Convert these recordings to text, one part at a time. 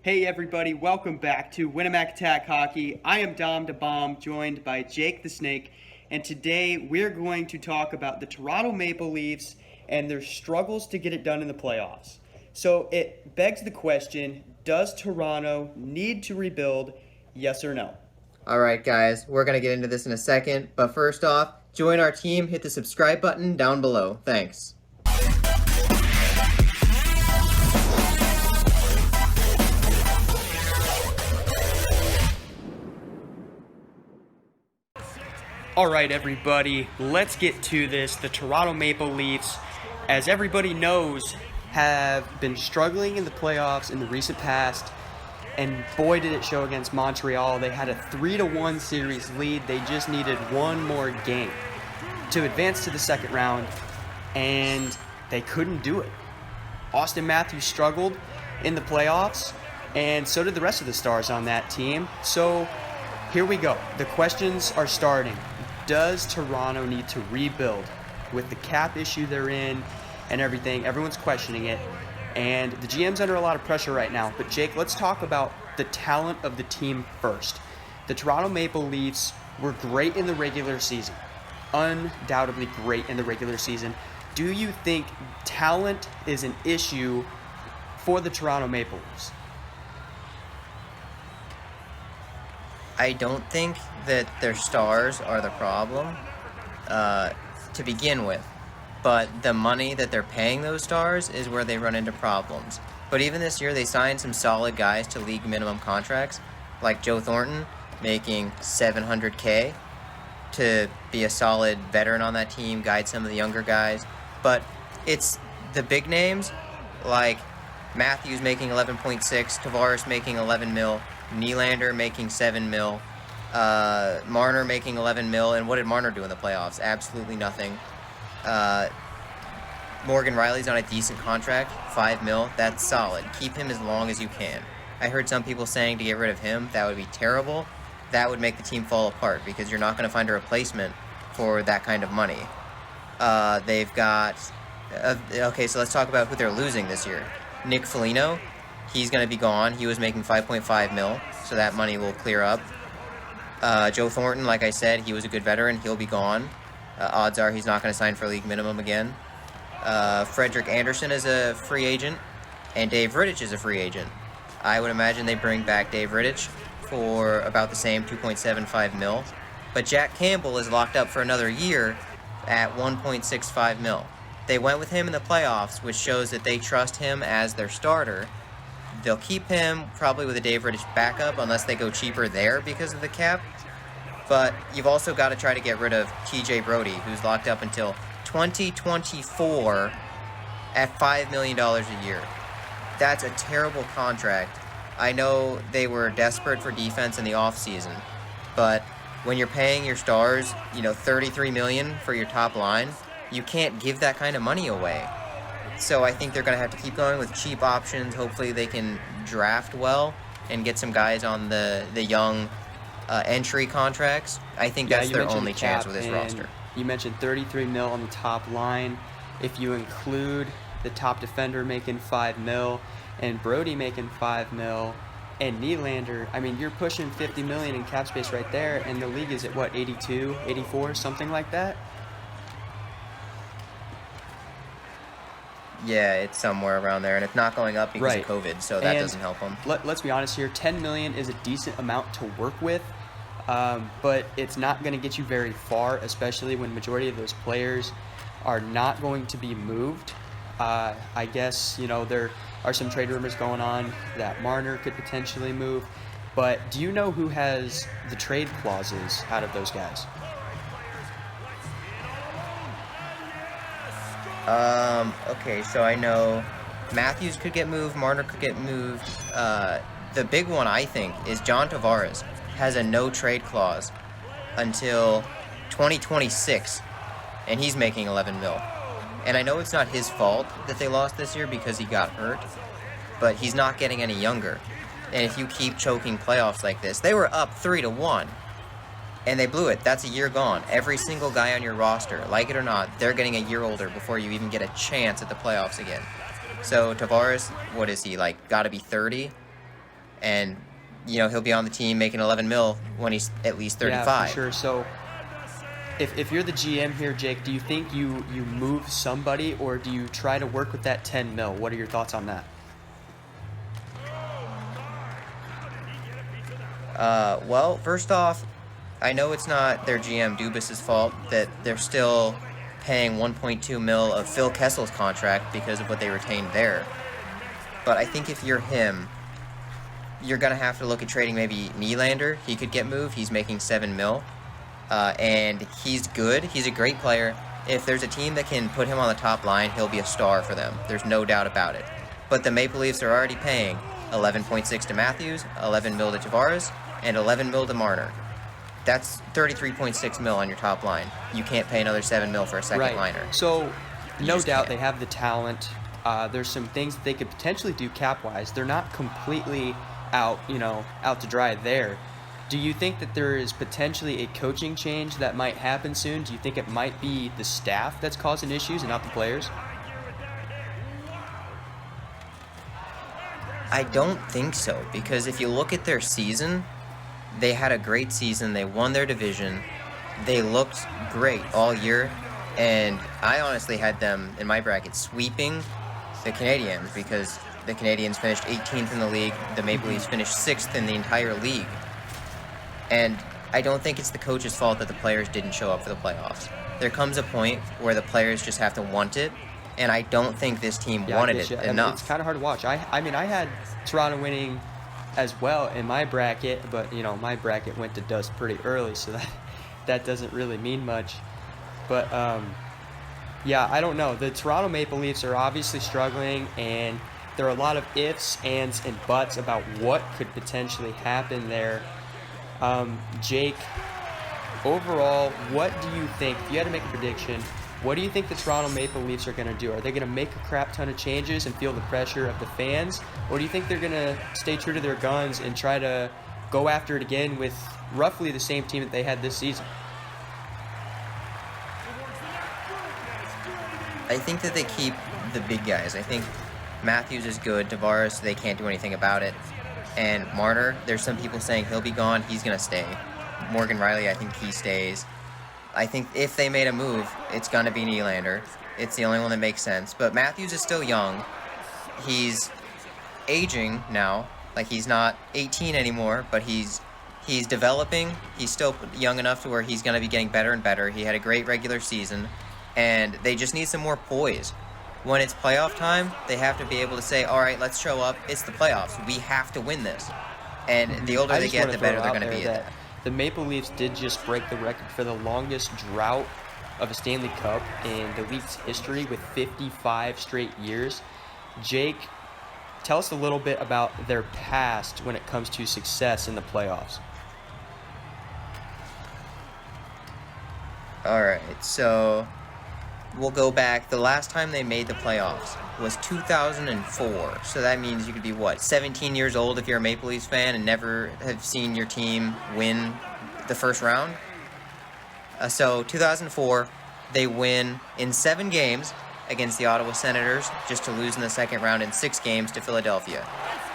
Hey everybody, welcome back to Winnemac Attack Hockey. I am Dom DeBomb, joined by Jake the Snake, and today we're going to talk about the Toronto Maple Leafs and their struggles to get it done in the playoffs. So it begs the question, does Toronto need to rebuild, yes or no? All right, guys, we're going to get into this in a second, but first off, join our team, hit the subscribe button down below. Thanks. All right, everybody, let's get to this. The Toronto Maple Leafs, as everybody knows, have been struggling in the playoffs in the recent past, and boy did it show against Montreal. They had a 3-1 series lead. They just needed one more game to advance to the second round, and they couldn't do it. Austin Matthews struggled in the playoffs, and so did the rest of the stars on that team. So here we go. The questions are starting. Does Toronto need to rebuild with the cap issue they're in and everything? Everyone's questioning it, and the GM's under a lot of pressure right now. But Jake, let's talk about the talent of the team first. The Toronto Maple Leafs were great in the regular season, undoubtedly great in the regular season. Do you think talent is an issue for the Toronto Maple Leafs? I don't think that their stars are the problem to begin with, but the money that they're paying those stars is where they run into problems. But even this year, they signed some solid guys to league minimum contracts, like Joe Thornton making $700K to be a solid veteran on that team, guide some of the younger guys. But it's the big names like Matthews making 11.6, Tavares making 11 mil, Nylander making 7 mil, Marner making 11 mil, and what did Marner do in the playoffs? Absolutely nothing. Morgan Riley's on a decent contract, 5 mil. That's solid. Keep him as long as you can. I heard some people saying to get rid of him, that would be terrible. That would make the team fall apart because you're not going to find a replacement for that kind of money. They've got... okay, so let's talk about who they're losing this year. Nick Foligno, he's going to be gone. He was making 5.5 mil, so that money will clear up. Joe Thornton, like I said, he was a good veteran. He'll be gone. Odds are he's not going to sign for league minimum again. Frederik Andersen is a free agent, and Dave Rittich is a free agent. I would imagine they bring back Dave Rittich for about the same 2.75 mil. But Jack Campbell is locked up for another year at 1.65 mil. They went with him in the playoffs, which shows that they trust him as their starter. They'll keep him probably with a Dave Rittich backup unless they go cheaper there because of the cap. But you've also got to try to get rid of TJ Brody, who's locked up until 2024 at $5 million a year. That's a terrible contract. I know they were desperate for defense in the offseason, but when you're paying your stars, $33 million for your top line, you can't give that kind of money away. So I think they're going to have to keep going with cheap options. Hopefully they can draft well and get some guys on the young entry contracts. I think that's their only chance with this roster. You mentioned 33 mil on the top line. If you include the top defender making 5 mil and Brody making 5 mil and Nylander, I mean, you're pushing 50 million in cap space right there, and the league is at, 82, 84, something like that? Yeah, it's somewhere around there, and it's not going up because of COVID, so that doesn't help them. Let's be honest here, 10 million is a decent amount to work with, but it's not going to get you very far, especially when majority of those players are not going to be moved. I guess, there are some trade rumors going on that Marner could potentially move, but do you know who has the trade clauses out of those guys? Okay, so I know Matthews could get moved, Marner could get moved. The big one, I think, is John Tavares has a no-trade clause until 2026, and he's making 11 mil. And I know it's not his fault that they lost this year because he got hurt, but he's not getting any younger. And if you keep choking playoffs like this, they were up 3-1. And they blew it. That's a year gone. Every single guy on your roster, like it or not, they're getting a year older before you even get a chance at the playoffs again. So Tavares, what is he, got to be 30? and he'll be on the team making 11 mil when he's at least 35. Yeah, for sure. So if you're the GM here, Jake, do you think you move somebody, or do you try to work with that 10 mil? What are your thoughts on that? Well, first off, I know it's not their GM Dubas's fault that they're still paying 1.2 mil of Phil Kessel's contract because of what they retained there. But I think if you're him, you're going to have to look at trading maybe Nylander. He could get moved. He's making 7 mil. And he's good. He's a great player. If there's a team that can put him on the top line, he'll be a star for them. There's no doubt about it. But the Maple Leafs are already paying 11.6 to Matthews, 11 mil to Tavares, and 11 mil to Marner. That's 33.6 mil on your top line. You can't pay another 7 mil for a second liner. So, no doubt they have the talent. There's some things that they could potentially do cap-wise. They're not completely out to dry there. Do you think that there is potentially a coaching change that might happen soon? Do you think it might be the staff that's causing issues and not the players? I don't think so, because if you look at their season, they had a great season. They won their division. They looked great all year, and I honestly had them in my bracket sweeping the Canadiens because the Canadiens finished 18th in the league. The Maple Leafs finished 6th in the entire league. And I don't think it's the coach's fault that the players didn't show up for the playoffs. There comes a point where the players just have to want it, and I don't think this team wanted it enough. It's kind of hard to watch. I mean, I had Toronto winning as well in my bracket, but my bracket went to dust pretty early, so that doesn't really mean much. But yeah, I don't know. The Toronto Maple Leafs are obviously struggling, and there are a lot of ifs, ands, and buts about what could potentially happen there. Jake, overall, what do you think, if you had to make a prediction, what do you think the Toronto Maple Leafs are going to do? Are they going to make a crap ton of changes and feel the pressure of the fans? Or do you think they're going to stay true to their guns and try to go after it again with roughly the same team that they had this season? I think that they keep the big guys. I think Matthews is good. Tavares, they can't do anything about it. And Marner, there's some people saying he'll be gone. He's going to stay. Morgan Riley, I think he stays. I think if they made a move, it's going to be Nylander. It's the only one that makes sense. But Matthews is still young. He's aging now. Like, he's not 18 anymore, but he's developing. He's still young enough to where he's going to be getting better and better. He had a great regular season. And they just need some more poise. When it's playoff time, they have to be able to say, all right, let's show up. It's the playoffs. We have to win this. And the older they get, the better they're going to be at that. The Maple Leafs did just break the record for the longest drought of a Stanley Cup in the league's history with 55 straight years. Jake, tell us a little bit about their past when it comes to success in the playoffs. All right, so we'll go back. The last time they made the playoffs was 2004. So that means you could be, 17 years old if you're a Maple Leafs fan and never have seen your team win the first round? So 2004, they win in 7 games against the Ottawa Senators, just to lose in the second round in 6 games to Philadelphia.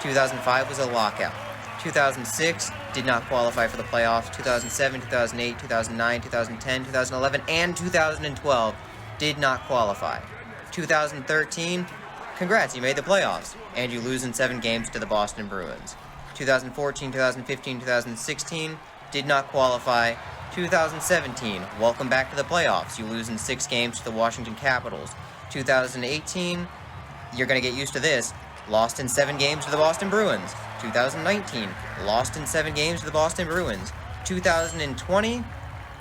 2005 was a lockout. 2006 did not qualify for the playoffs. 2007, 2008, 2009, 2010, 2011, and 2012 did not qualify. 2013, congrats, you made the playoffs, and you lose in 7 games to the Boston Bruins. 2014, 2015, 2016 did not qualify. 2017, welcome back to the playoffs. You lose in 6 games to the Washington Capitals. 2018, you're going to get used to this. Lost in 7 games to the Boston Bruins. 2019, lost in 7 games to the Boston Bruins. 2020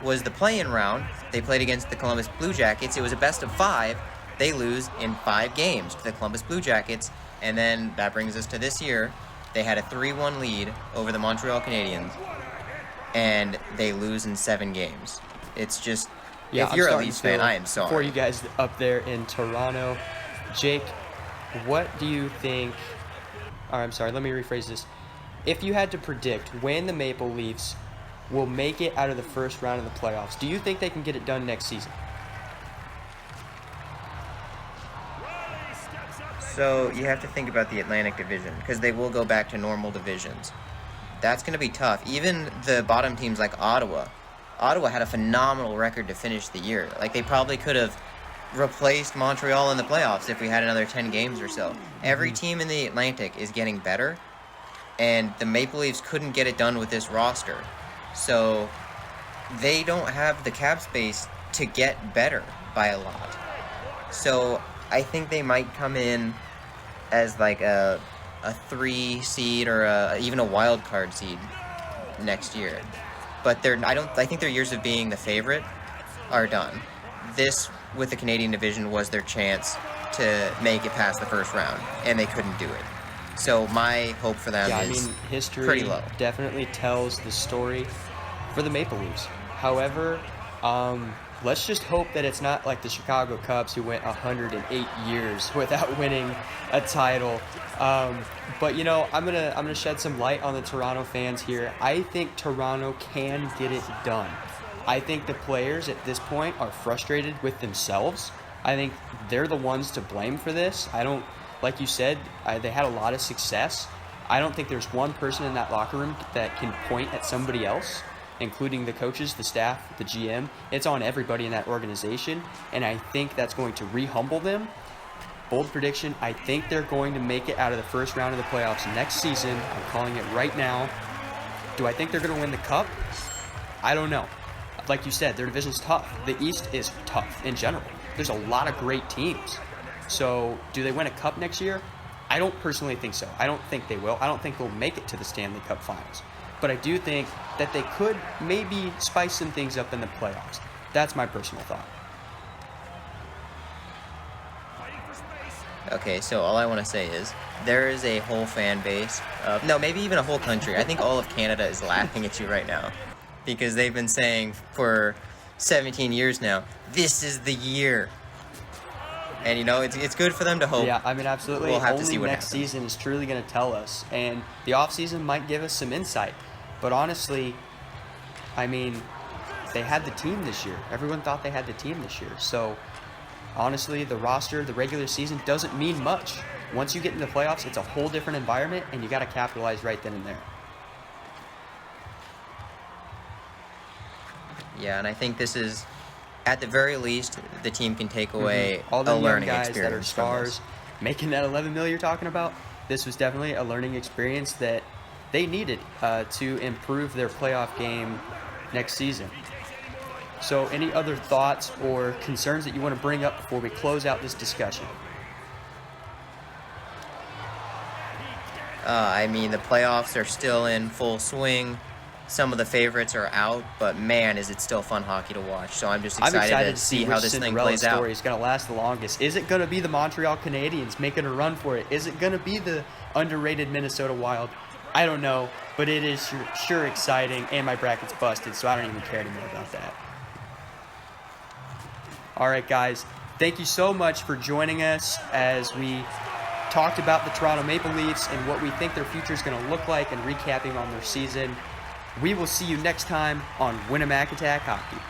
was the play-in round. They played against the Columbus Blue Jackets. It was a best of 5. They lose in 5 games to the Columbus Blue Jackets. And then that brings us to this year. They had a 3-1 lead over the Montreal Canadiens. And they lose in 7 games. It's just, if you're a Leafs fan, I am sorry. For you guys up there in Toronto, Jake, what do you think? I'm sorry, let me rephrase this. If you had to predict when the Maple Leafs will make it out of the first round of the playoffs, do you think they can get it done next season? So you have to think about the Atlantic Division, because they will go back to normal divisions. That's going to be tough. Even the bottom teams like Ottawa. Ottawa had a phenomenal record to finish the year. Like, they probably could have replaced Montreal in the playoffs if we had another 10 games or so. Every team in the Atlantic is getting better, and the Maple Leafs couldn't get it done with this roster. So they don't have the cap space to get better by a lot. So I think they might come in as like a 3 seed or even a wild card seed next year. But I think their years of being the favorite are done. This, with the Canadian division, was their chance to make it past the first round, and they couldn't do it. So my hope for them is history pretty low. Definitely tells the story for the Maple Leafs. However, let's just hope that it's not like the Chicago Cubs, who went 108 years without winning a title. But I'm gonna shed some light on the Toronto fans here. I think Toronto can get it done. I think the players at this point are frustrated with themselves. I think they're the ones to blame for this. Like you said, they had a lot of success. I don't think there's one person in that locker room that can point at somebody else, including the coaches, the staff, the GM. It's on everybody in that organization, and I think that's going to re-humble them. Bold prediction, I think they're going to make it out of the first round of the playoffs next season. I'm calling it right now. Do I think they're going to win the Cup? I don't know. Like you said, their division's tough. The East is tough in general. There's a lot of great teams. So, do they win a Cup next year? I don't personally think so. I don't think they will. I don't think they'll make it to the Stanley Cup Finals. But I do think that they could maybe spice some things up in the playoffs. That's my personal thought. Okay, so all I want to say is there is a whole fan base, maybe even a whole country. I think all of Canada is laughing at you right now, because they've been saying for 17 years now, this is the year. And, it's good for them to hope. Yeah, absolutely. We'll have Only to see what next happens. season is truly going to tell us. And the offseason might give us some insight. But honestly, they had the team this year. Everyone thought they had the team this year. So, honestly, the roster, the regular season doesn't mean much. Once you get into the playoffs, it's a whole different environment, and you got to capitalize right then and there. Yeah, and I think this is, at the very least, the team can take away all the a young learning guys experience that are stars making that 11 million you're talking about. This was definitely a learning experience that they needed to improve their playoff game next season. So, any other thoughts or concerns that you want to bring up before we close out this discussion? The playoffs are still in full swing. Some of the favorites are out, but man, is it still fun hockey to watch. So I'm just excited to see how this thing plays out. Story is going to last the longest. Is it going to be the Montreal Canadiens making a run for it? Is it going to be the underrated Minnesota Wild? I don't know, but it is sure exciting, and my bracket's busted, so I don't even care anymore about that. All right, guys, thank you so much for joining us as we talked about the Toronto Maple Leafs and what we think their future is going to look like, and recapping on their season. We will see you next time on Winnemac Attack Hockey.